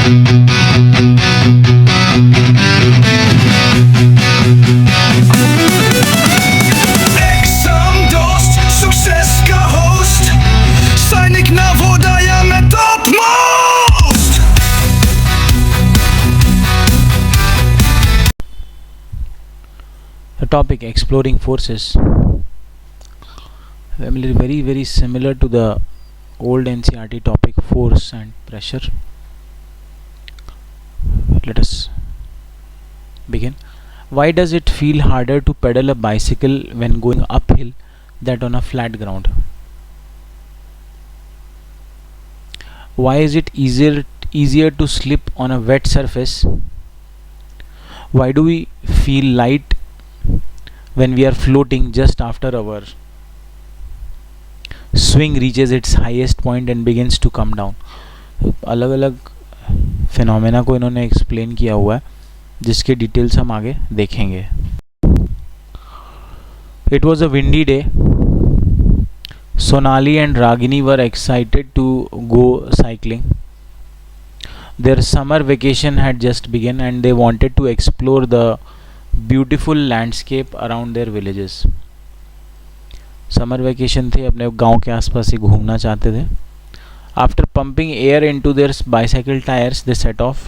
Exam dost, success ka host, सैनिक नवोदय में topmost. The topic exploring forces, very similar to the old NCERT topic force and pressure. Let us begin. Why does it feel harder to pedal a bicycle when going uphill than on a flat ground? Why is it easier to slip on a wet surface? Why do we feel light when we are floating just after our swing reaches its highest point and begins to come down? अलग अलग phenomena को इन्होंने explain किया हुआ है, जिसके details हम आगे देखेंगे. It was a windy day. Sonali and Ragini were excited to go cycling. Their summer vacation had just begun and they wanted to explore the beautiful landscape around their villages. Summer vacation थे, अपने गांव के आसपास ही घूमना चाहते थे. After pumping air into their bicycle tires, they set off.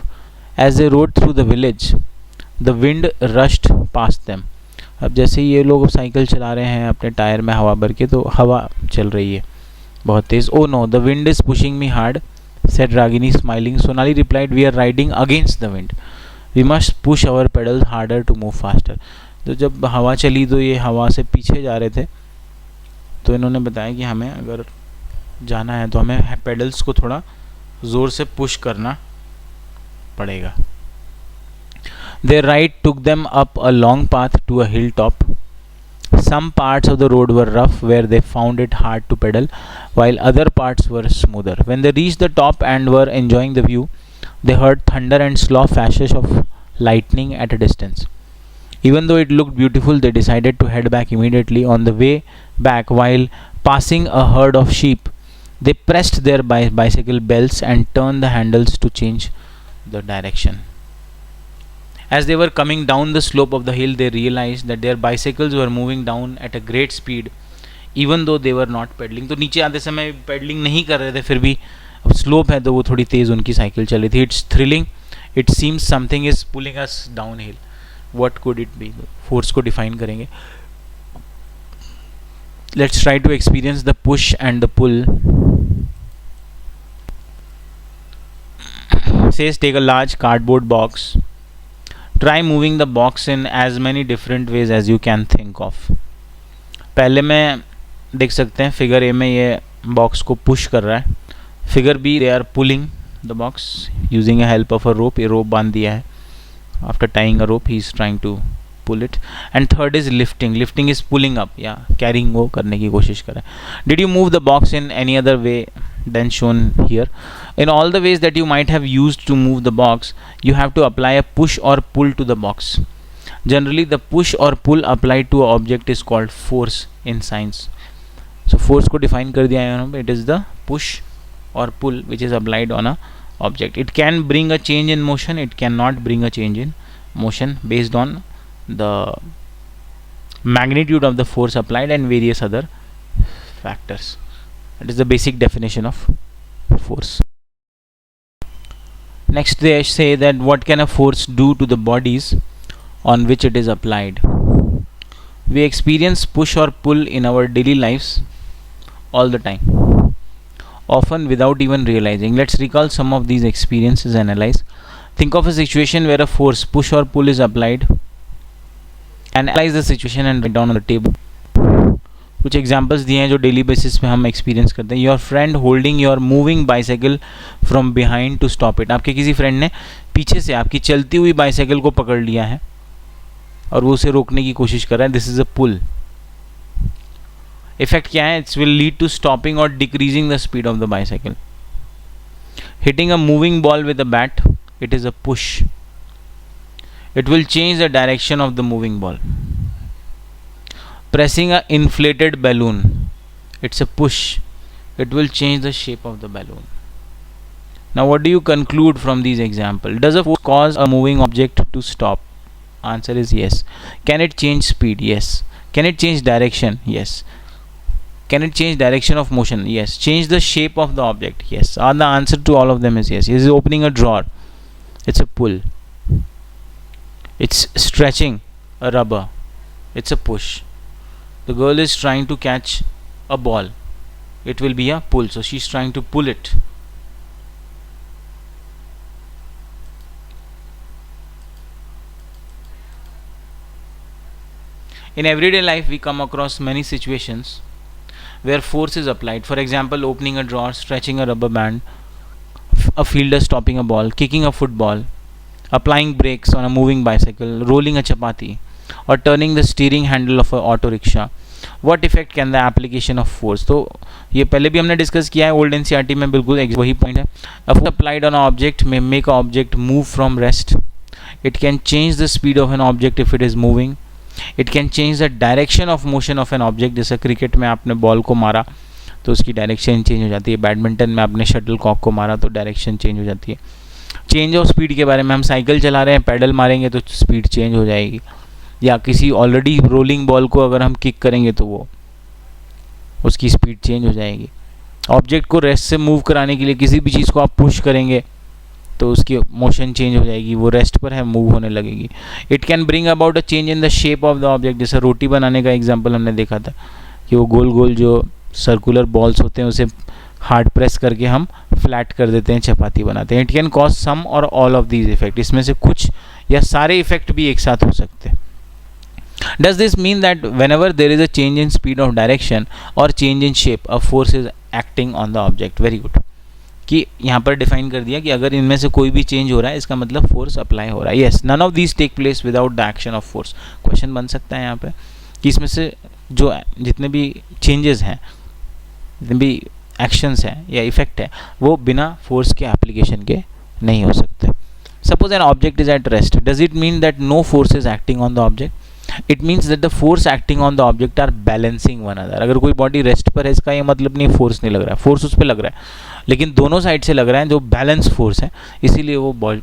As they rode through the village, the wind rushed past them. अब जैसे ही ये लोग साइकिल चला रहे हैं अपने टायर में हवा भर के, तो हवा चल रही है बहुत तेज़. Oh no, the wind is pushing me hard, said Ragini smiling. Sonali replied, we are riding against the wind. We must push our pedals harder to move faster. तो जब हवा चली तो ये हवा से पीछे जा रहे थे, तो इन्होंने बताया कि हमें अगर जाना है तो हमें पेडल्स को थोड़ा ज़ोर से पुश करना पड़ेगा. Their ride took them up a long path to a hilltop. Some parts of the road were rough where they found it hard to pedal, while other parts were smoother. When they reached the top and were enjoying the view, they heard thunder and slow flashes of lightning at a distance. Even though it looked beautiful, they decided to head back immediately. On the way back, while passing a herd of sheep, they pressed their bicycle belts and turned the handles to change the direction. As they were coming down the slope of the hill, they realized that their bicycles were moving down at a great speed, even though they were not pedaling. तो नीचे आते समय pedalling नहीं कर रहे थे, फिर भी अब स्लोप है तो वो थोड़ी तेज़ उनकी साइकिल चल रही थी. It's thrilling. It seems something is pulling us downhill. What could it be? Force को डिफाइन करेंगे. Let's try to experience the push and the pull. Says take a large cardboard box. Try moving the box in as many different ways as you can think of. पहले में देख सकते हैं figure A में ये box को push कर रहा है. Figure B they are pulling the box using a help of a rope. ये रोप बांध दिया है. After tying a rope, he is trying to pull it. And third is lifting. Lifting is pulling up, या carrying वो करने की कोशिश कर रहा है. Did you move the box in any other way than shown here? In all the ways that you might have used to move the box, you have to apply a push or pull to the box. Generally, the push or pull applied to an object is called force in science. So force को define कर दिया है यहाँ पे. It is the push or pull which is applied on a object. It can bring a change in motion, it cannot bring a change in motion based on the magnitude of the force applied and various other factors. That is the basic definition of force. Next they say that what can a force do to the bodies on which it is applied. We experience push or pull in our daily lives all the time, often without even realizing. Let's recall some of these experiences and analyze. Think of a situation where a force, push or pull, is applied. Analyze the situation and write down on the table. कुछ examples दिए हैं जो daily basis पे हम experience करते हैं. Your friend holding your moving bicycle from behind to stop it. आपके किसी फ्रेंड ने पीछे से आपकी चलती हुई बाइसाइकिल को पकड़ लिया है और वो उसे रोकने की कोशिश कर रहा है. This is a pull. Effect क्या है? It's will lead to stopping और decreasing the speed of the bicycle. Hitting a moving ball with a bat, it is a push. It will change the direction of the moving ball. Pressing an inflated balloon, it's a push. It will change the shape of the balloon. Now what do you conclude from these example? Does a force cause a moving object to stop? Answer is yes. Can it change speed? Yes. Can it change direction? Yes. Can it change direction of motion? Yes. Change the shape of the object? Yes. And the answer to all of them is yes. Is it opening a drawer? It's a pull. It's stretching a rubber. It's a push. The girl is trying to catch a ball. It will be a pull. So she's trying to pull it. In everyday life, we come across many situations where force is applied. For example, opening a drawer, stretching a rubber band, a fielder stopping a ball, kicking a football, applying brakes on a moving bicycle, rolling a chapati, or turning the steering handle of a auto rickshaw. What effect can the application of force? तो ये पहले भी हमने discuss किया है old NCERT में, बिल्कुल वही पॉइंट है. A force applied on an object may make an object move from rest. It can change the speed of an object if it is moving. It can change the direction of motion of an object. जैसे cricket में आपने ball को मारा तो उसकी direction change हो जाती है. बैडमिंटन में आपने शटल कॉक को मारा तो डायरेक्शन चेंज हो जाती है. चेंज ऑफ स्पीड के बारे में, हम साइकिल चला रहे हैं, पैडल मारेंगे तो स्पीड चेंज हो जाएगी. या किसी ऑलरेडी रोलिंग बॉल को अगर हम किक करेंगे तो वो उसकी स्पीड चेंज हो जाएगी. ऑब्जेक्ट को रेस्ट से मूव कराने के लिए किसी भी चीज़ को आप पुश करेंगे तो उसकी मोशन चेंज हो जाएगी, वो रेस्ट पर है, मूव होने लगेगी. It can bring about a change in the shape of the object. जैसे रोटी बनाने का एग्जांपल हमने देखा था कि वो गोल गोल जो सर्कुलर बॉल्स होते हैं उसे हार्ड प्रेस करके हम फ्लैट कर देते हैं, चपाती बनाते हैं. इट कैन कॉज सम और ऑल ऑफ दीज इफेक्ट. इसमें से कुछ या सारे इफेक्ट भी एक साथ हो सकते हैं. Does this mean that whenever there is a change in speed of direction or change in shape, a force is acting on the object? Very good. कि यहाँ पर डिफाइन कर दिया कि अगर इनमें से कोई भी चेंज हो रहा है इसका मतलब फोर्स अप्लाई हो रहा है. Yes, none of these take place without the action of force. Question बन सकता है यहाँ पे कि इसमें से जो जितने भी चेंजेस हैं, जितने भी एक्शंस हैं या इफेक्ट है, वो बिना फोर्स के एप्लीकेशन के नहीं हो सकते. Suppose an object is at rest. Does it mean that no force is acting on the object? It means that the force acting on the object are balancing one other. अगर कोई body rest पर है इसका ये मतलब नहीं force नहीं लग रहा है, फोर्स उस पर लग रहा है, लेकिन दोनों साइड से लग रहा है जो बैलेंस फोर्स है, इसीलिए वो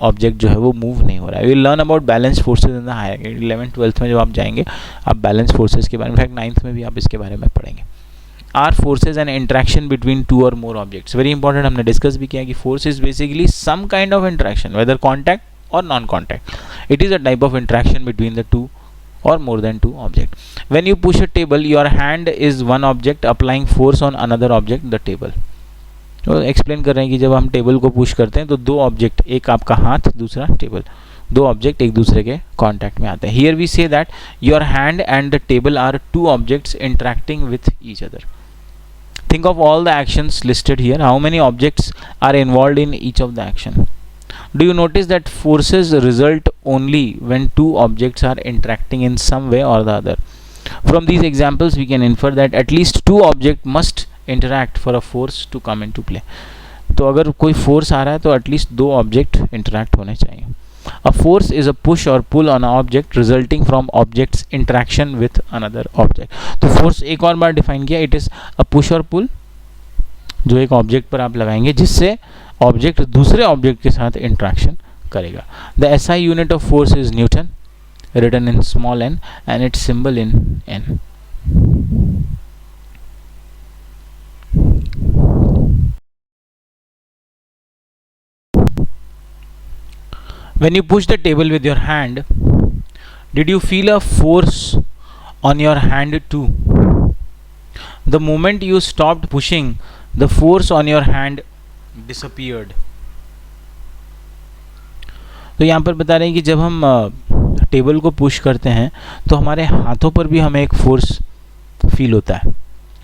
ऑब्जेक्ट जो है वो मूव नहीं हो रहा है. We learn about balance forces in the higher 11th-12th में जब आप जाएंगे आप बैलेंस फोर्सेज के बारे में, इनफैक्ट 9th में भी आप इसके बारे में पढ़ेंगे. Are forces and interaction between two और मोर ऑब्जेक्ट्स. वेरी इंपॉर्टेंट, हमने डिस्कस भी किया कि force is basically some kind of interaction, whether contact और non contact. It is a type of interaction between the two or more than two objects. When you push a table, your hand is one object applying force on another object, the table. तो explain कर रहे हैं कि जब हम table को push करते हैं तो दो ऑब्जेक्ट, एक आपका हाथ दूसरा टेबल, दो ऑब्जेक्ट एक दूसरे के कांटेक्ट में आते हैं. हियर वी से that your hand and the table are two objects interacting with each other. Think of all the actions listed here. How many objects are involved in each of the action? Do you notice that forces result only when two objects are interacting in some way or the other? From these examples, we can infer that at least two objects must interact for a force to come into play. तो अगर कोई force आ रहा है तो at least दो object interact होने चाहिए. A force is a push or pull on an object resulting from object's interaction with another object. तो force एक और बार define किया, it is a push or pull जो एक ऑब्जेक्ट पर आप लगाएंगे जिससे ऑब्जेक्ट दूसरे ऑब्जेक्ट के साथ इंट्रैक्शन करेगा. The SI unit of force is newton, written in small n and its symbol in n. When you push the table with your hand, did you feel a force on your hand too? The moment you stopped pushing, the force on your hand disappeared. तो यहाँ पर बता रहे हैं कि जब हम table को पुश करते हैं तो हमारे हाथों पर भी हमें एक फोर्स फील होता है,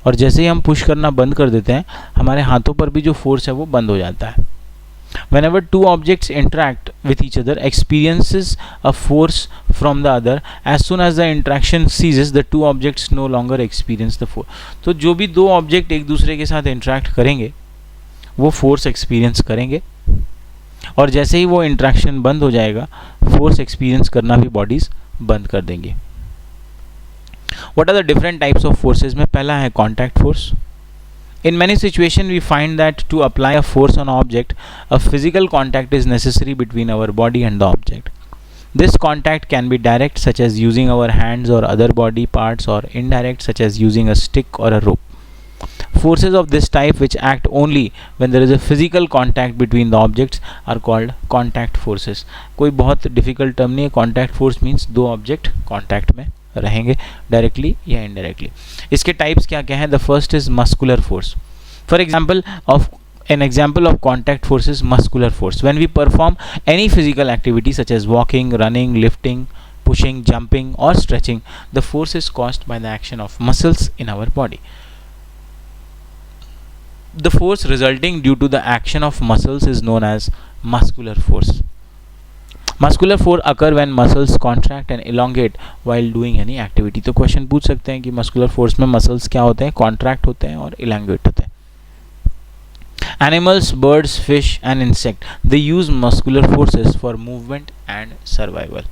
और जैसे ही हम पुश करना बंद कर देते हैं हमारे हाथों पर भी जो फोर्स है वो बंद हो जाता है. Whenever two objects interact with each other, experiences a force from the other. As soon as the interaction ceases, the two objects no longer experience the force. तो जो भी दो ऑब्जेक्ट एक दूसरे के साथ इंटरेक्ट करेंगे वो फोर्स एक्सपीरियंस करेंगे, और जैसे ही वो इंटरेक्शन बंद हो जाएगा फोर्स एक्सपीरियंस करना भी बॉडीज बंद कर देंगे. What are the different types of forces में पहला है contact force. In many situations, we find that to apply a force on an object, a physical contact is necessary between our body and the object. This contact can be direct, such as using our hands or other body parts, or indirect, such as using a stick or a rope. Forces of this type, which act only when there is a physical contact between the objects, are called contact forces. कोई बहुत difficult term नहीं है. Contact force means दो object contact में रहेंगे directly या indirectly. इसके types क्या क्या हैं? The first is muscular force. For example, an example of contact force is muscular force. When we perform any physical activity such as walking, running, lifting, pushing, jumping or stretching, the force is caused by the action of muscles in our body. The force resulting due to the action of muscles is known as muscular force. Muscular force occur when muscles contract and elongate while doing any activity. तो question पूछ सकते हैं कि muscular force में muscles क्या होते हैं? Contract होते हैं और elongate होते हैं. Animals, birds, fish and insect, they use muscular forces for movement and survival.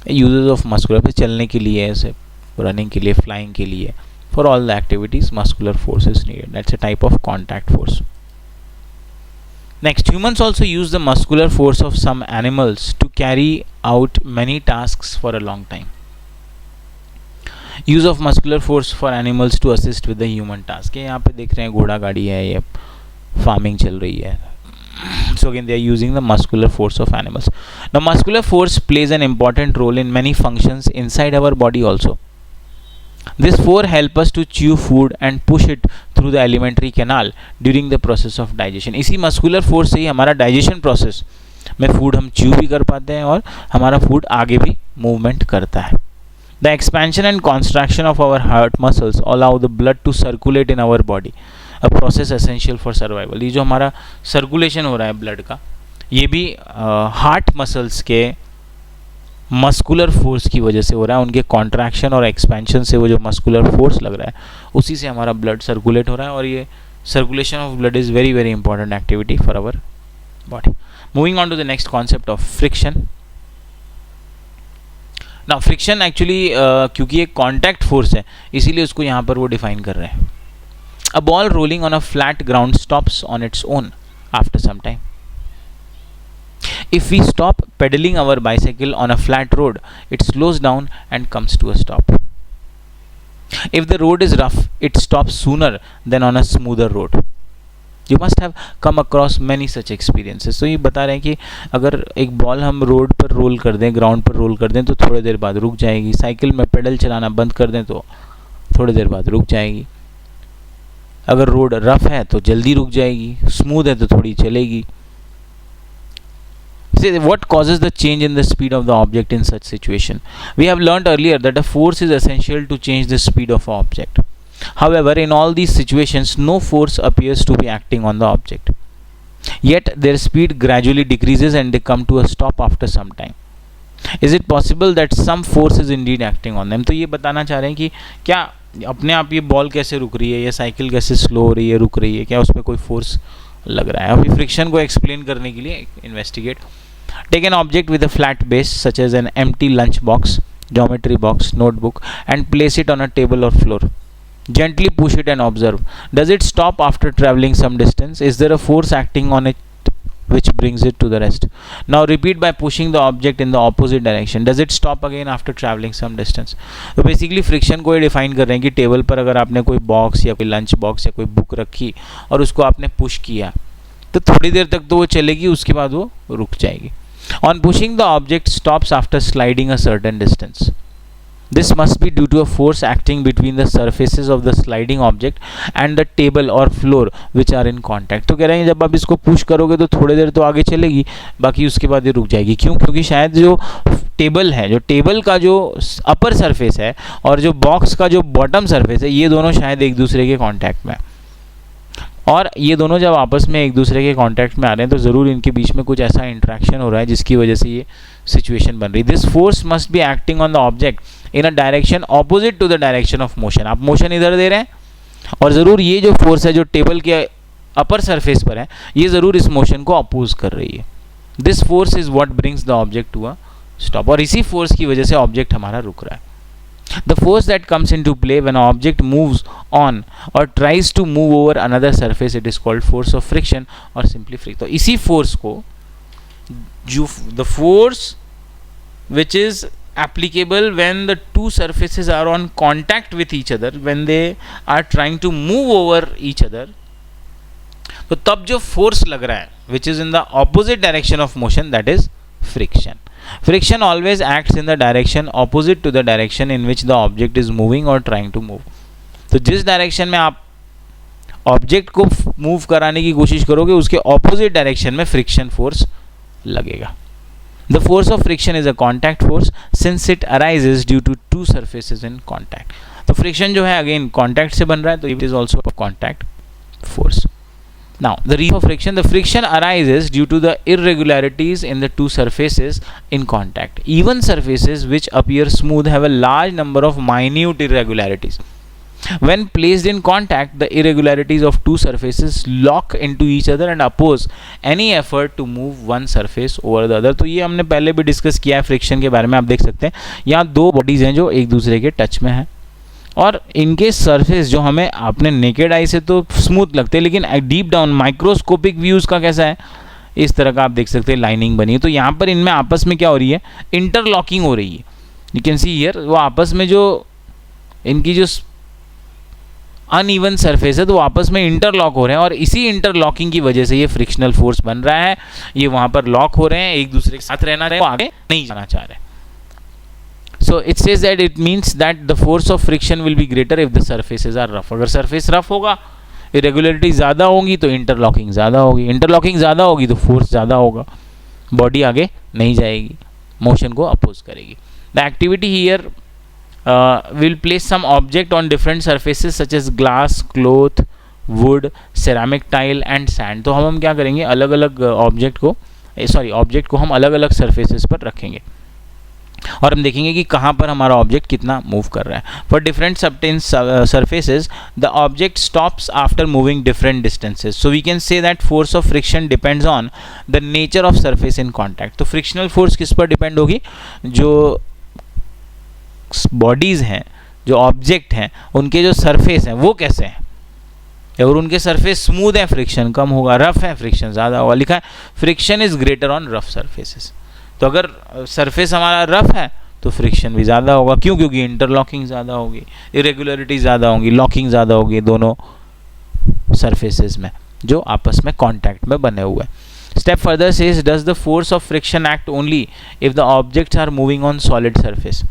Uses of muscular force, चलने के लिए, ऐसे running के लिए, flying के लिए, for all the activities muscular force is needed. That's a type of contact force. Next, humans also use the muscular force of some animals to carry out many tasks for a long time. Use of muscular force for animals to assist with the human task. यहाँ पे देख रहे हैं घोड़ा गाड़ी है, ये farming चल रही है. So again they are using the muscular force of animals. Now muscular force plays an important role in many functions inside our body also. This force help us to chew food and push it through the alimentary canal during the process of digestion. इसी muscular force से ही हमारा digestion process में food हम chew भी कर पाते हैं और हमारा food आगे भी movement करता है. The expansion and contraction of our heart muscles allow the blood to circulate in our body, a process essential for survival. ये जो हमारा circulation हो रहा है blood का, ये भी heart muscles के मस्कुलर फोर्स की वजह से हो रहा है. उनके कॉन्ट्रैक्शन और एक्सपेंशन से वो जो मस्कुलर फोर्स लग रहा है, उसी से हमारा ब्लड सर्कुलेट हो रहा है. और ये circulation of blood is very very important activity for our body. Moving on to the next concept of friction. ना फ्रिक्शन एक्चुअली क्योंकि एक कॉन्टैक्ट फोर्स है, इसीलिए उसको यहाँ पर वो डिफाइन कर रहे हैं. A ball rolling on a flat ground stops on its own after some time. If we stop pedaling our bicycle on a flat road, it slows down and comes to a stop. If the road is rough, it stops sooner than on a smoother road. You must have come across many such experiences. So ये बता रहे हैं कि अगर एक ball हम road पर role कर दें, ग्राउंड पर रोल कर दें, तो थोड़ी देर बाद रुक जाएगी. साइकिल में पेडल चलाना बंद कर दें तो थोड़ी देर बाद रुक जाएगी. अगर रोड रफ है तो जल्दी रुक जाएगी, स्मूथ है तो थोड़ी चलेगी. See, what causes the change in the speed of the object in such situation? We have learnt earlier that a force is essential to change the speed of an object. However, in all these situations, no force appears to be acting on the object. Yet, their speed gradually decreases and they come to a stop after some time. Is it possible that some force is indeed acting on them? तो ये बताना चाह रहे हैं कि क्या अपने आप ये बॉल कैसे रुक रही है, या साइकिल कैसे स्लो हो रही है, रुक रही है, क्या उसमें कोई फोर्स लग रहा है? अभी फ्रिक्शन को एक्सप्लेन करने के लिए investigate. Take an object with a flat base such as an empty lunch box, geometry box, notebook and place it on a table or floor. Gently push it and observe. Does it stop after traveling some distance? Is there a force acting on it which brings it to the rest? Now repeat by pushing the object in the opposite direction. Does it stop again after traveling some distance? तो basically friction को ये define कर रहे हैं कि table पर अगर आपने कोई बॉक्स या कोई लंच बॉक्स या कोई बुक रखी और उसको आपने पुश किया तो थोड़ी देर तक तो वो चलेगी, उसके बाद वो रुक जाएगी. On pushing, the object stops after sliding a certain distance. This must be due to a force acting between the surfaces of the sliding object and the table or floor which are in contact. तो कह रहे हैं जब आप इसको push करोगे तो थोड़ी देर तो आगे चलेगी, बाकी उसके बाद ये रुक जाएगी. क्यों? क्योंकि शायद जो टेबल है, जो टेबल का जो अपर सरफेस है और जो बॉक्स का जो बॉटम सरफेस है, ये दोनों शायद एक दूसरे के कॉन्टैक्ट में, और ये दोनों जब आपस में एक दूसरे के कांटेक्ट में आ रहे हैं तो ज़रूर इनके बीच में कुछ ऐसा इंटरेक्शन हो रहा है जिसकी वजह से ये सिचुएशन बन रही है. This force must be acting on the object in a direction opposite to the direction of motion. आप मोशन इधर दे रहे हैं और ज़रूर ये जो फोर्स है जो टेबल के अपर सरफेस पर है, ये ज़रूर इस मोशन को अपोज कर रही है. This force is what brings the object to a stop. और इसी फोर्स की वजह से ऑब्जेक्ट हमारा रुक रहा है. The force that comes into play when an object moves on or tries to move over another surface, it is called force of friction or simply friction. तो इसी force को जो the force which is applicable when the two surfaces are on contact with each other, when they are trying to move over each other, तो तब जो force लग रहा है which is in the opposite direction of motion, that is friction. Friction always acts in the direction opposite to the direction in which the object is moving or trying to move. तो जिस direction में आप object को move कराने की कोशिश करोगे उसके ऑपोजिट डायरेक्शन में फ्रिक्शन फोर्स लगेगा. The force of friction is a contact force since it arises due to two surfaces in contact. तो फ्रिक्शन जो है अगेन कॉन्टैक्ट से बन रहा है, तो it is also a contact force. Now, the reason for friction, the friction arises due to the irregularities in the two surfaces in contact. Even surfaces which appear smooth have a large number of minute irregularities. When placed in contact, the irregularities of two surfaces lock into each other and oppose any effort to move one surface over the other. तो ये हमने पहले भी discuss किया है friction के बारे में. आप देख सकते हैं यहाँ दो बॉडीज हैं जो एक दूसरे के टच में हैं और इनके सरफेस जो हमें अपने नेकेड आई से तो स्मूथ लगते हैं, लेकिन डीप डाउन माइक्रोस्कोपिक व्यूज़ का कैसा है, इस तरह का आप देख सकते हैं लाइनिंग बनी है. तो यहाँ पर इनमें आपस में क्या हो रही है, इंटरलॉकिंग हो रही है. यू कैन सी हियर वो आपस में जो इनकी जो अनइवन सरफेस है तो वो आपस में इंटरलॉक हो रहे हैं और इसी इंटरलॉकिंग की वजह से ये फ्रिक्शनल फोर्स बन रहा है. ये वहाँ पर लॉक हो रहे हैं, एक दूसरे के साथ रहना रहे, वो आगे नहीं जाना चाह रहे. So it says that it means that the force of friction will be greater if the surfaces are rough. अगर सरफेस रफ होगा, इरेगुलरिटी ज़्यादा होगी तो इंटरलॉकिंग ज़्यादा होगी, इंटरलॉकिंग ज़्यादा होगी तो फोर्स ज़्यादा होगा, बॉडी आगे नहीं जाएगी, मोशन को अपोज करेगी. The activity here will place some object on different surfaces such as glass, cloth, wood, ceramic tile and sand. तो हम क्या करेंगे, अलग अलग ऑब्जेक्ट को हम अलग अलग सरफेसेस पर रखेंगे और हम देखेंगे कि कहाँ पर हमारा ऑब्जेक्ट कितना मूव कर रहा है. For different substances surfaces the object stops after moving different distances. So we can say that force of friction depends on the nature of surface in contact. तो फ्रिक्शनल फोर्स किस पर depend होगी, जो bodies हैं, जो object हैं, उनके जो सरफेस हैं वो कैसे हैं. अगर उनके सरफेस स्मूथ है फ्रिक्शन कम होगा, रफ है फ्रिक्शन ज़्यादा होगा. लिखा है friction is greater on rough surfaces. तो अगर सरफेस हमारा रफ है तो फ्रिक्शन भी ज़्यादा होगा. क्यों? क्योंकि इंटरलॉकिंग ज़्यादा होगी, इरेगुलरिटी ज़्यादा होगी, लॉकिंग ज़्यादा होगी दोनों सरफेसेस में जो आपस में कॉन्टैक्ट में बने हुए हैं. Step further says does the force of friction act only if the objects are moving on solid surface.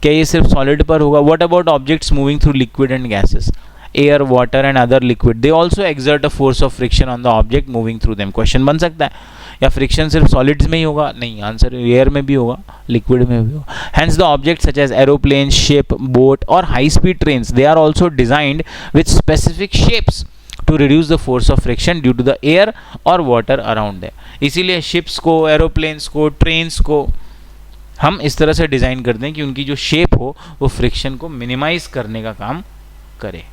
क्या ये सिर्फ सॉलिड पर होगा? What about objects moving through liquid and gases, air, water and other liquid, they also exert a force of friction on the object moving through them. Question बन सकता है या friction सिर्फ सॉलिड्स में ही होगा? नहीं, आंसर एयर में भी होगा, लिक्विड में भी होगा. Hence the object such as aeroplane, ship, boat और high speed trains, they are also designed with specific shapes to reduce the force of friction due to the air और water around them. इसीलिए ships को, aeroplanes को, trains को हम इस तरह से डिज़ाइन करते हैं कि उनकी जो शेप हो वो फ्रिक्शन को मिनिमाइज करने का काम करे.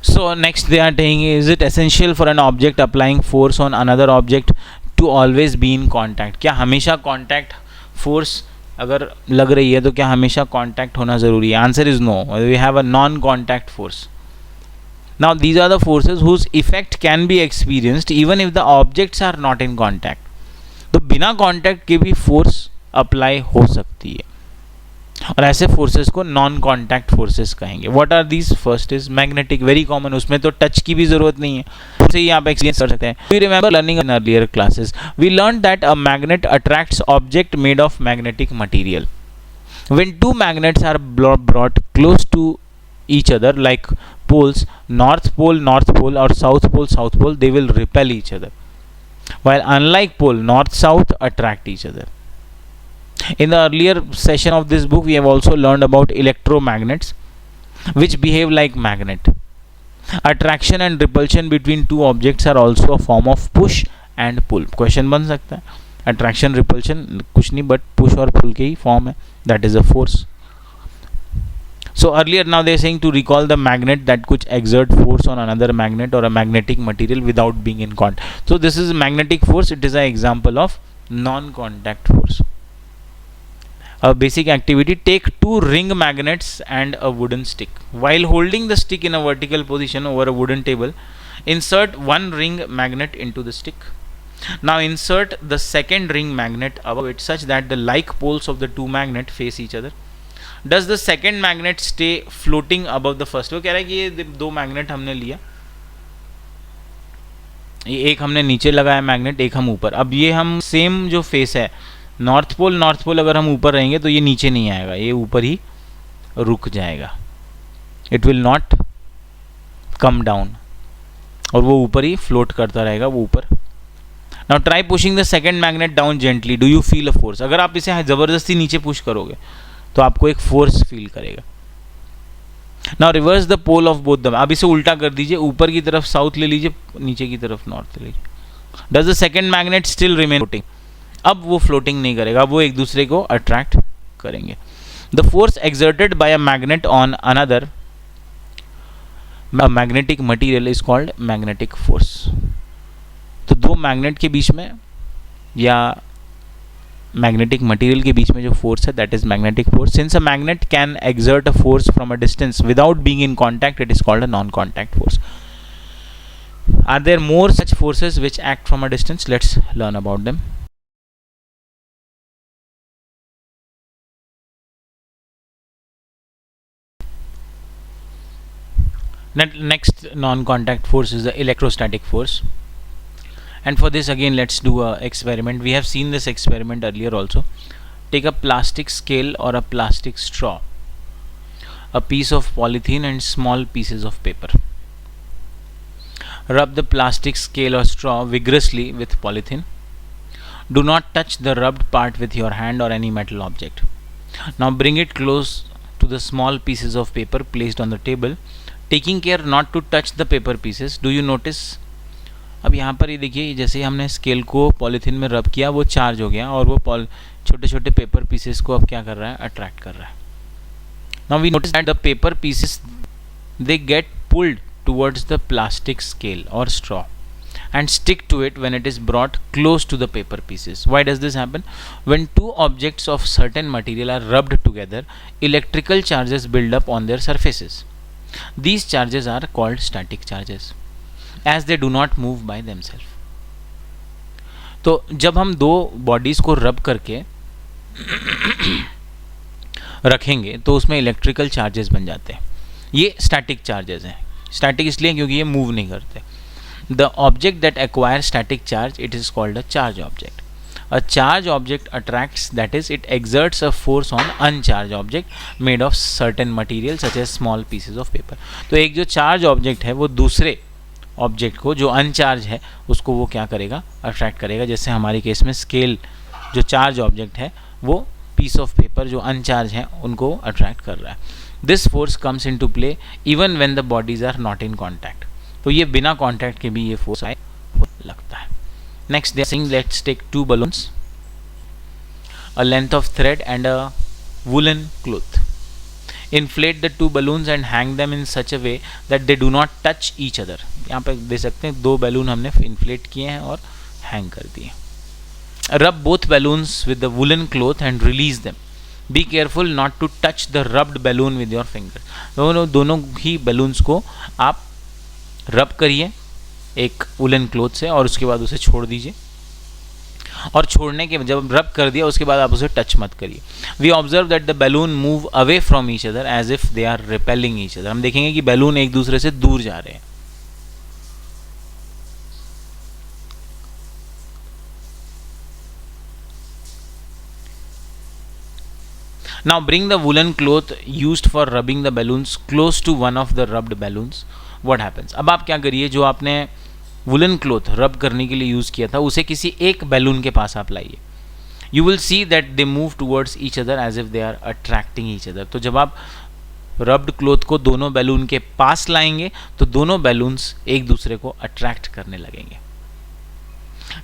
So next they are saying, is it essential for an object applying force on another object to always be in contact? क्या हमेशा contact force अगर लग रही है तो क्या हमेशा contact होना ज़रूरी है? Answer is no. We have a non-contact force. Now these are the forces whose effect can be experienced even if the objects are not in contact. तो बिना contact के भी force apply हो सकती है और ऐसे फोर्सेस को नॉन कॉन्टैक्ट फोर्सेस कहेंगे. What are these? First is magnetic, very common, उसमें तो टच की भी जरूरत नहीं है, उसे ही आप एक्सपीरियंस कर सकते हैं. We remember learning in earlier classes, we learn that a magnet attracts object made of magnetic material. When two magnets are brought close to each other like poles, north pole or south pole, they will repel each other, while unlike pole north south attract each other. In the earlier session of this book we have also learned about electromagnets which behave like magnet. Attraction and repulsion between two objects are also a form of push and pull. Question बन सकता है, attraction repulsion कुछ नहीं but push और pull के ही form है, that is a force. So earlier, now they are saying to recall the magnet that could exert force on another magnet or a magnetic material without being in contact. So this is magnetic force. It is an example of non-contact force. A basic activity: take two ring magnets and a wooden stick. While holding the stick in a vertical position over a wooden table, insert one ring magnet into the stick. Now insert the second ring magnet above it such that the like poles of the two magnets face each other. Does the second magnet stay floating above the first? वो कह रहा है कि ये दो magnet हमने लिया, ये एक हमने नीचे लगाया मैग्नेट, एक हम ऊपर. अब ये हम सेम जो फेस है नॉर्थ पोल अगर हम ऊपर रहेंगे तो ये नीचे नहीं आएगा, ये ऊपर ही रुक जाएगा. It will not come down, और वो ऊपर ही फ्लोट करता रहेगा, वो ऊपर. Now try pushing the second magnet down gently. Do you feel a force? अगर आप इसे ज़बरदस्ती नीचे पुश करोगे तो आपको एक फोर्स फील करेगा. Now reverse the pole of both them. अब इसे उल्टा कर दीजिए, ऊपर की तरफ साउथ ले लीजिए, नीचे की तरफ नॉर्थ ले लीजिए. Does the second magnet still remain floating? अब वो फ्लोटिंग नहीं करेगा, वो एक दूसरे को अट्रैक्ट करेंगे. The force exerted by a magnet on another magnetic material is called magnetic force. तो दो मैग्नेट के बीच में या मैग्नेटिक मटेरियल के बीच में जो फोर्स है, that is magnetic force. Since a magnet can exert a force from a distance without being in contact, it is called a non contact force. Are there more such forces which act from a distance? Let's learn about them. Next non-contact force is the electrostatic force. And for this again let's do a experiment. We have seen this experiment earlier also. Take a plastic scale or a plastic straw, a piece of polythene and small pieces of paper. Rub the plastic scale or straw vigorously with polythene. Do not touch the rubbed part with your hand or any metal object. Now bring it close to the small pieces of paper placed on the table, taking care not to touch the paper pieces. Do you notice? अब यहाँ पर ये देखिए, जैसे हमने scale को polythene में रब किया वो चार्ज हो गया और वो छोटे छोटे पेपर पीसेस को अब क्या कर रहा है, अट्रैक्ट कर रहा है. Now we notice that the paper pieces they get pulled towards the plastic scale और straw and stick to it when it is brought close to the paper pieces. Why does this happen? When two objects of certain material are rubbed together, electrical charges build up on their surfaces. These charges are called static charges as they do not move by themselves. तो जब हम दो bodies को रब करके रखेंगे तो उसमें इलेक्ट्रिकल चार्जेस बन जाते हैं. ये स्टैटिक चार्जेस हैं. स्टैटिक इसलिए क्योंकि ये मूव नहीं करते. The object that acquires static charge, it is called a charge object. A charge object attracts, that is, it exerts a force on uncharged object made of certain material such as small pieces of paper. तो एक जो charge object है वो दूसरे object को जो अनचार्ज है उसको वो क्या करेगा, अट्रैक्ट करेगा. जैसे हमारे केस में स्केल जो चार्ज ऑब्जेक्ट है वो पीस ऑफ पेपर जो अनचार्ज है उनको अट्रैक्ट कर रहा है. This force comes into play even when the bodies are not in contact. तो ये बिना कॉन्टैक्ट के भी ये फोर्स लगता है. Next they are saying let's take two balloons, a length of thread and a woollen cloth. Inflate the two balloons and hang them in such a way that they do not touch each other. यहाँ पे दे सकते हैं दो balloon हमने inflate किए हैं और hang कर दिए. Rub both balloons with the woollen cloth and release them. Be careful not to touch the rubbed balloon with your finger. दोनों ही बैलून्स को आप रब करिए एक वुलन क्लॉथ से और उसके बाद उसे छोड़ दीजिए. और छोड़ने के जब रब कर दिया उसके बाद आप उसे टच मत करिए. We observe that the balloon move away from each other as if they are repelling each other. हम देखेंगे कि बैलून एक दूसरे से दूर जा रहे हैं. Now bring the woolen cloth used for rubbing the balloons close to one of the rubbed balloons. What happens? अब आप क्या करिए, जो आपने वुलन क्लॉथ रब करने के लिए यूज़ किया था उसे किसी एक बैलून के पास आप लाइए. You will see that they move towards each other as if they are attracting each other. तो जब आप रब्ड क्लॉथ को दोनों बैलून के पास लाएंगे तो दोनों बैलून्स एक दूसरे को अट्रैक्ट करने लगेंगे.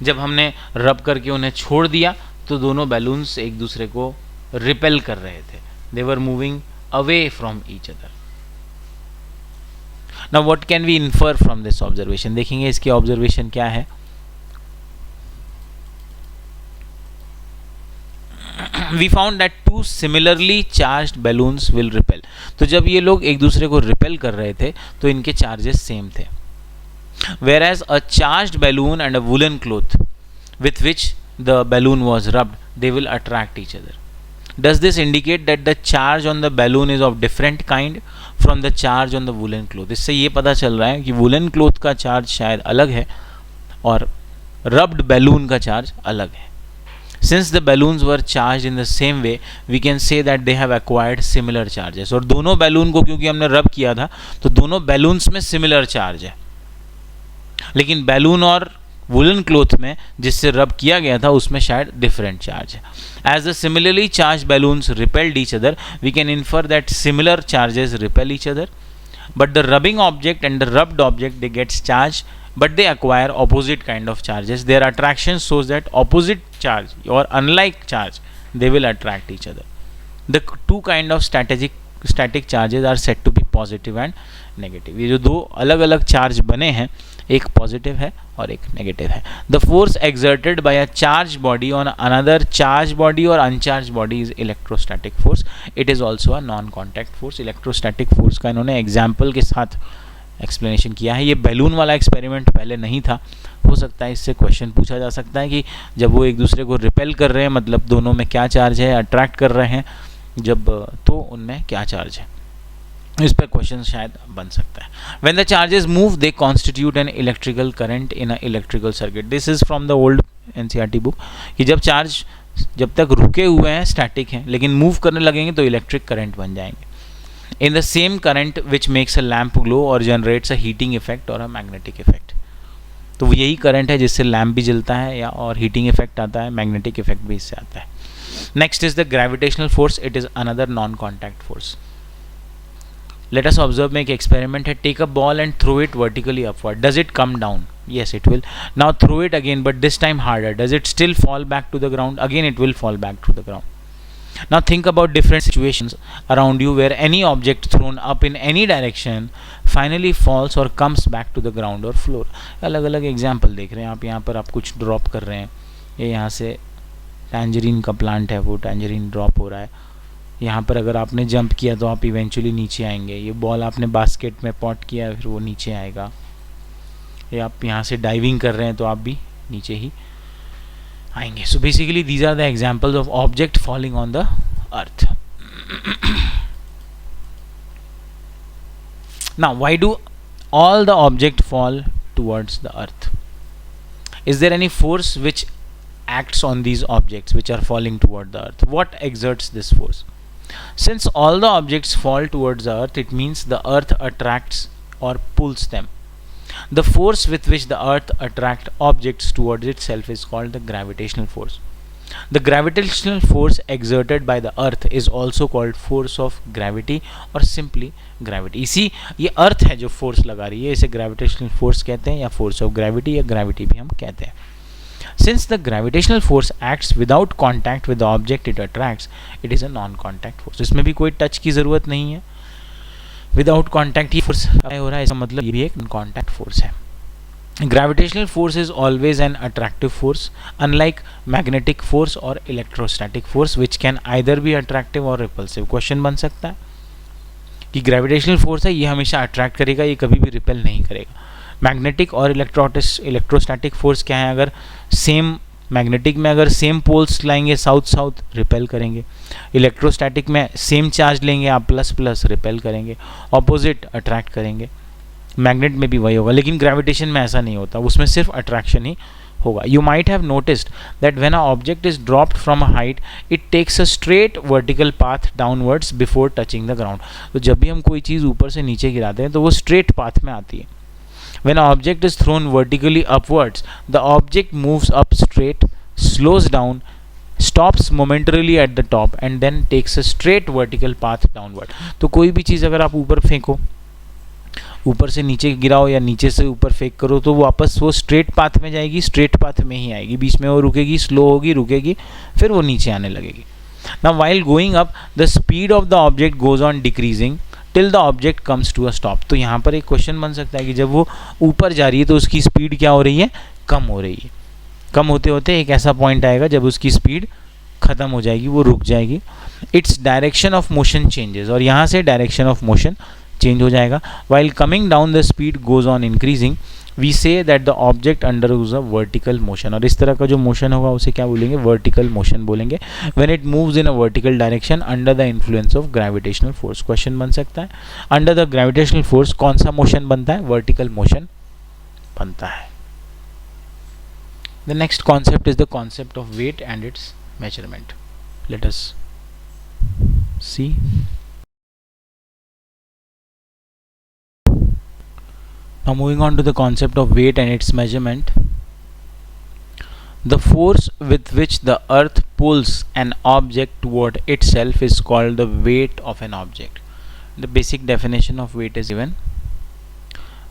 जब हमने रब करके उन्हें छोड़ दिया तो दोनों बैलून्स एक दूसरे को रिपेल कर रहे थे. They were moving away from each other. Now what can we infer from this observation? देखेंगे इसकी observation क्या है. We found that two similarly charged balloons will repel. तो जब ये लोग एक दूसरे को रिपेल कर रहे थे तो इनके चार्जेस सेम थे. Whereas a charged balloon and a woolen cloth with which the balloon was rubbed, they will attract each other. Does this indicate that the charge on the balloon is of different kind from the charge on the woolen cloth? इससे ये पता चल रहा है कि woolen cloth का charge शायद अलग है और rubbed balloon का चार्ज अलग है. Since the balloons were charged in the same way, we can say that they have acquired similar charges. और दोनों बैलून को क्योंकि हमने रब किया था तो दोनों बैलून्स में सिमिलर चार्ज है, लेकिन बैलून और वुलन क्लोथ में जिससे रब किया गया था उसमें शायद डिफरेंट चार्ज है. As the similarly charged balloons repelled each other, we can infer that similar charges repel each other. But the rubbing object and the rubbed object, they get charged, but they acquire opposite kind of charges. Their attraction shows that opposite charge or unlike charge, they will attract each other. The two kind of static charges are said to be positive and negative. ये जो दो अलग अलग charge बने हैं, एक positive है और एक नेगेटिव है. The force exerted by a charge body on another charge body और uncharged body is electrostatic force. It is also a non contact force. Electrostatic force का इन्होंने एग्जाम्पल के साथ एक्सप्लेनेशन किया है. ये बैलून वाला एक्सपेरिमेंट पहले नहीं था. हो सकता है इससे क्वेश्चन पूछा जा सकता है कि जब वो एक दूसरे को रिपेल कर रहे हैं मतलब दोनों में क्या चार्ज है, अट्रैक्ट कर रहे हैं जब तो उनमें क्या चार्ज है. इस पर क्वेश्चन शायद बन सकता है. When the charges move, they constitute an electrical current in a electrical circuit. This is from the old NCERT book. कि जब चार्ज जब तक रुके हुए हैं स्टैटिक हैं लेकिन मूव करने लगेंगे तो इलेक्ट्रिक करंट बन जाएंगे. In the same current which makes a lamp glow or generates a heating effect or a magnetic effect. तो यही करंट है जिससे लैम्प भी जलता है या और हीटिंग इफेक्ट आता है, मैग्नेटिक इफेक्ट भी इससे आता है. Next is the gravitational force. It is another non contact force. Let us observe, make experiment. Take a ball and throw it vertically upward. Does it come down? Yes, it will. Now throw it again, but this time harder. Does it still fall back to the ground? Again, it will fall back to the ground. Now think about different situations around you where any object thrown up in any direction finally falls or comes back to the ground or floor. अलग अलग example देख रहे हैं आप. यहाँ पर आप कुछ ड्रॉप कर रहे हैं. ये यहाँ से टैंजरीन का प्लांट है, वो टैंजरीन ड्रॉप हो रहा है. यहाँ पर अगर आपने जंप किया तो आप इवेंचुअली नीचे आएंगे. ये बॉल आपने बास्केट में पॉट किया फिर वो नीचे आएगा. ये आप यहाँ से डाइविंग कर रहे हैं तो आप भी नीचे ही आएंगे. So basically these are the examples of object falling on the earth. Now why do all the object fall towards the earth? Is there any force which acts on these objects which are falling toward the earth? What exerts this force? Since all the objects fall towards the earth, it means the earth attracts or pulls them. The force with which the earth attracts objects towards itself is called the gravitational force. The gravitational force exerted by the earth is also called force of gravity or simply gravity. इसी ये अर्थ है जो force लगा रही है, इसे gravitational force कहते हैं या force of gravity या gravity भी हम कहते हैं. Since the gravitational force acts without contact with the object it attracts, it is a non-contact force. इसमें भी कोई टच की ज़रूरत नहीं है. Without contact ही force हो रहा है, इसका मतलब ये भी एक non-contact force है. Gravitational force is always an attractive force, unlike magnetic force or electrostatic force, which can either be attractive or repulsive. Question बन सकता है कि gravitational force है ये हमेशा attract करेगा, ये कभी भी repel नहीं करेगा. मैग्नेटिक और इलेक्ट्रोस्टैटिक फोर्स क्या है? अगर सेम मैग्नेटिक में अगर सेम पोल्स लाएंगे साउथ साउथ रिपेल करेंगे. इलेक्ट्रोस्टैटिक में सेम चार्ज लेंगे आप प्लस प्लस रिपेल करेंगे. ऑपोजिट अट्रैक्ट करेंगे. मैग्नेट में भी वही होगा, लेकिन ग्रेविटेशन में ऐसा नहीं होता, उसमें सिर्फ अट्रैक्शन ही होगा. You might have noticed that when a object is dropped from a height it takes a straight vertical path downwards before touching the ground. तो जब भी हम कोई चीज़ ऊपर से नीचे गिराते हैं तो वो स्ट्रेट पाथ में आती है. When an object is thrown vertically upwards, the object moves up straight, slows down, stops momentarily at the top and then takes a straight vertical path downward. तो कोई भी चीज़ अगर आप ऊपर फेंको, ऊपर से नीचे गिराओ या नीचे से ऊपर फेंक करो तो वापस वो स्ट्रेट पाथ में जाएगी, स्ट्रेट पाथ में ही आएगी. बीच में वो रुकेगी, स्लो होगी, रुकेगी, फिर वो नीचे आने लगेगी. Now while going up, the speed of the object goes on decreasing till the object comes to a stop. तो यहाँ पर एक क्वेश्चन बन सकता है कि जब वो ऊपर जा रही है तो उसकी स्पीड क्या हो रही है, कम हो रही है. कम होते होते एक ऐसा पॉइंट आएगा जब उसकी स्पीड खत्म हो जाएगी, वो रुक जाएगी. Its direction of motion changes, और यहाँ से डायरेक्शन ऑफ मोशन चेंज हो जाएगा. While coming down the speed goes on increasing, we से that the object undergoes a vertical motion. और इस तरह का जो मोशन होगा उसे क्या बोलेंगे, वर्टिकल मोशन बोलेंगे. When it moves in a vertical direction under the influence of gravitational force. Question बन सकता है, अंडर द ग्रेविटेशनल फोर्स कौन सा मोशन बनता है, वर्टिकल मोशन बनता है. The next concept is the concept of weight and its measurement. Let us see. Now moving on to the concept of weight and its measurement. The force with which the earth pulls an object toward itself is called the weight of an object. The basic definition of weight is given.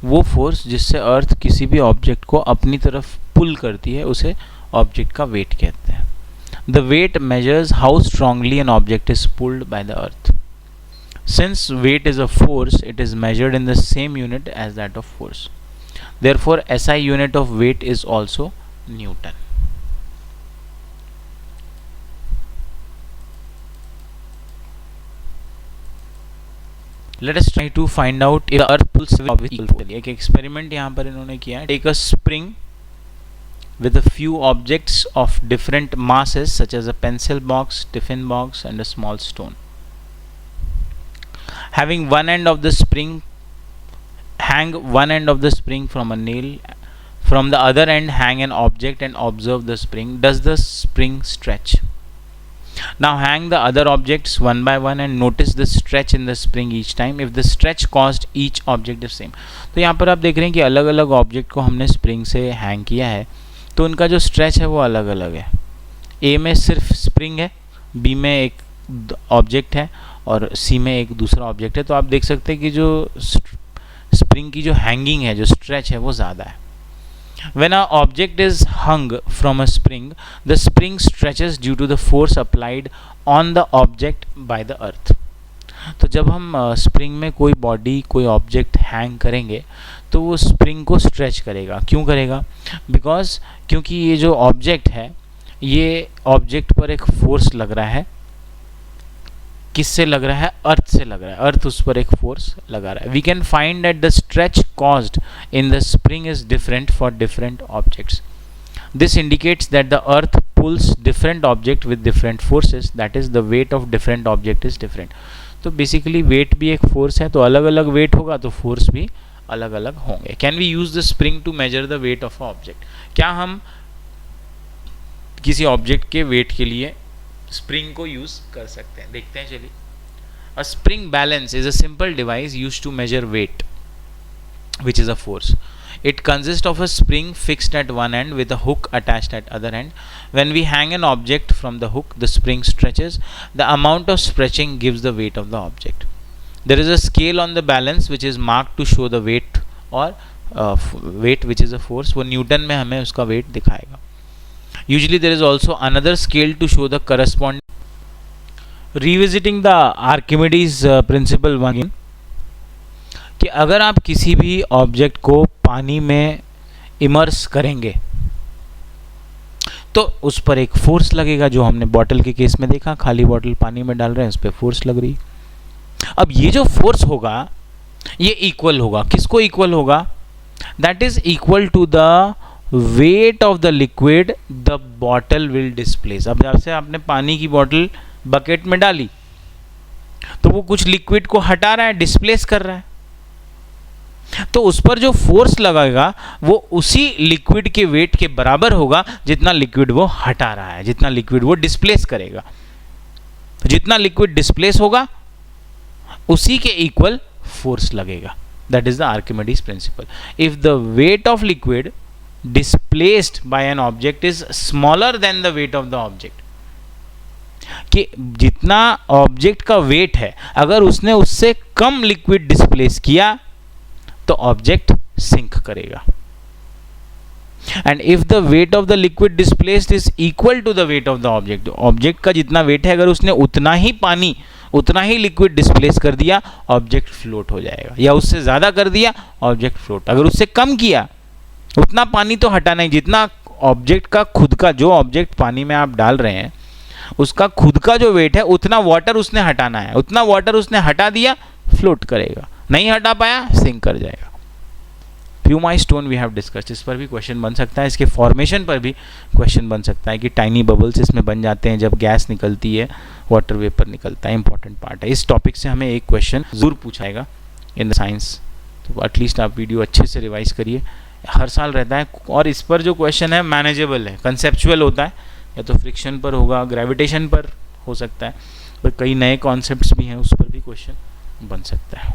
वो force जिससे अर्थ किसी भी object को अपनी तरफ पुल करती है उसे ऑब्जेक्ट का वेट कहते हैं. The weight measures how strongly an object is pulled by the earth. Since weight is a force, it is measured in the same unit as that of force. Therefore, SI unit of weight is also Newton. Let us try to find out if the earth pulls with equal force. एक experiment यहाँ पर इन्होंने किया है. Take a spring with a few objects of different masses such as a pencil box, tiffin box and a small stone. Having one end of the spring, hang one end of the spring from a nail, from the other end hang an object and observe the spring. Does the spring stretch? Now hang the other objects one by one and notice the stretch in the spring each time. If the stretch caused each object is same. तो यहाँ पर आप देख रहे हैं कि अलग अलग ऑब्जेक्ट को हमने स्प्रिंग से हैंग किया है तो उनका जो स्ट्रेच है वो अलग अलग है. ए में सिर्फ स्प्रिंग है, बी में एक ऑब्जेक्ट है और सी में एक दूसरा ऑब्जेक्ट है. तो आप देख सकते हैं कि जो स्प्रिंग की जो हैंगिंग है, जो स्ट्रेच है वो ज़्यादा है. When an object is hung from a spring, the spring stretches due to the force applied on the object by the earth. तो जब हम स्प्रिंग में कोई बॉडी, कोई ऑब्जेक्ट हैंग करेंगे तो वो स्प्रिंग को स्ट्रेच करेगा. क्यों करेगा? बिकॉज क्योंकि ये जो ऑब्जेक्ट है, ये ऑब्जेक्ट पर एक फोर्स लग रहा है. किससे लग रहा है? अर्थ से लग रहा है. अर्थ उस पर एक फोर्स लगा रहा है. We can find that the stretch caused in the spring is different for different objects. This indicates that the earth pulls different object with different forces, that is the weight of different object is different. तो basically wait भी एक force है, तो अलग अलग wait होगा तो force भी अलग अलग होंगे. Can we use the spring to measure the weight of a object? क्या हम किसी ऑब्जेक्ट के वेट के लिए स्प्रिंग को यूज कर सकते हैं? देखते हैं, चलिए. A spring balance is a simple device used to measure weight which is a force. It consists of a spring fixed at one end with a hook attached at other end. When we hang an object from the hook, the spring stretches. The amount of stretching gives the weight of the object. There is a scale on the balance which is marked to show the weight or weight which is a force. वो Newton में हमें उसका weight दिखाएगा. Usually there is also another scale to show the corresponding. Revisiting the Archimedes principle once again, कि अगर आप किसी भी ऑब्जेक्ट को पानी में इमर्स करेंगे तो उस पर एक फोर्स लगेगा, जो हमने बॉटल के केस में देखा. खाली बॉटल पानी में डाल रहे हैं, उस पर फोर्स लग रही. अब ये जो फोर्स होगा ये इक्वल होगा. किसको इक्वल होगा? That is equal to the weight of the liquid the bottle will displace. अब जब से आपने पानी की बॉटल बकेट में डाली तो वो कुछ लिक्विड को हटा रहा है, डिस्प्लेस कर रहा है. तो उस पर जो फोर्स लगेगा वो उसी लिक्विड के वेट के बराबर होगा जितना लिक्विड वो हटा रहा है, जितना लिक्विड वो डिस्प्लेस करेगा. जितना लिक्विड डिस्प्लेस होगा उसी के इक्वल फोर्स लगेगा. That is the Archimedes principal. If the weight of liquid displaced by N object is smaller than the weight of the object, कि जितना ऑब्जेक्ट का वेट है अगर उसने उससे कम लिक्विड डिस्प्लेस किया तो ऑब्जेक्ट सिंक करेगा. And if the weight of the liquid displaced is equal to the weight of the object, object का जितना वेट है अगर उसने उतना ही पानी, उतना ही लिक्विड डिस्प्लेस कर दिया, ऑब्जेक्ट फ्लोट हो जाएगा, या उससे ज़्यादा कर दिया ऑब्जेक्ट फ्लोट। अगर उससे कम किया, उतना पानी तो हटाना ही, जितना ऑब्जेक्ट का खुद का, जो ऑब्जेक्ट पानी में आप डाल रहे हैं उसका खुद का जो वेट है उतना वाटर उसने हटाना है, उतना वाटर उसने हटा दिया, फ्लोट करेगा, नहीं हटा पाया सिंक कर जाएगा। प्यूमाई स्टोन वी हैव डिस्कस्ड, इस पर भी क्वेश्चन बन सकता है, इसके फॉर्मेशन पर भी क्वेश्चन बन सकता है कि टाइनी बबल्स इसमें बन जाते हैं जब गैस निकलती है, वाटर वेपर निकलता है, इंपॉर्टेंट पार्ट है। इस टॉपिक से हमें एक क्वेश्चन जरूर पूछाएगा इन द साइंस, तो एटलीस्ट आप वीडियो अच्छे से रिवाइज करिए, हर साल रहता है। और इस पर जो क्वेश्चन है मैनेजेबल है, कंसेप्चुअल होता है, या तो फ्रिक्शन पर होगा, ग्रेविटेशन पर हो सकता है, और कई नए कॉन्सेप्ट्स भी हैं उस पर भी क्वेश्चन बन सकता है।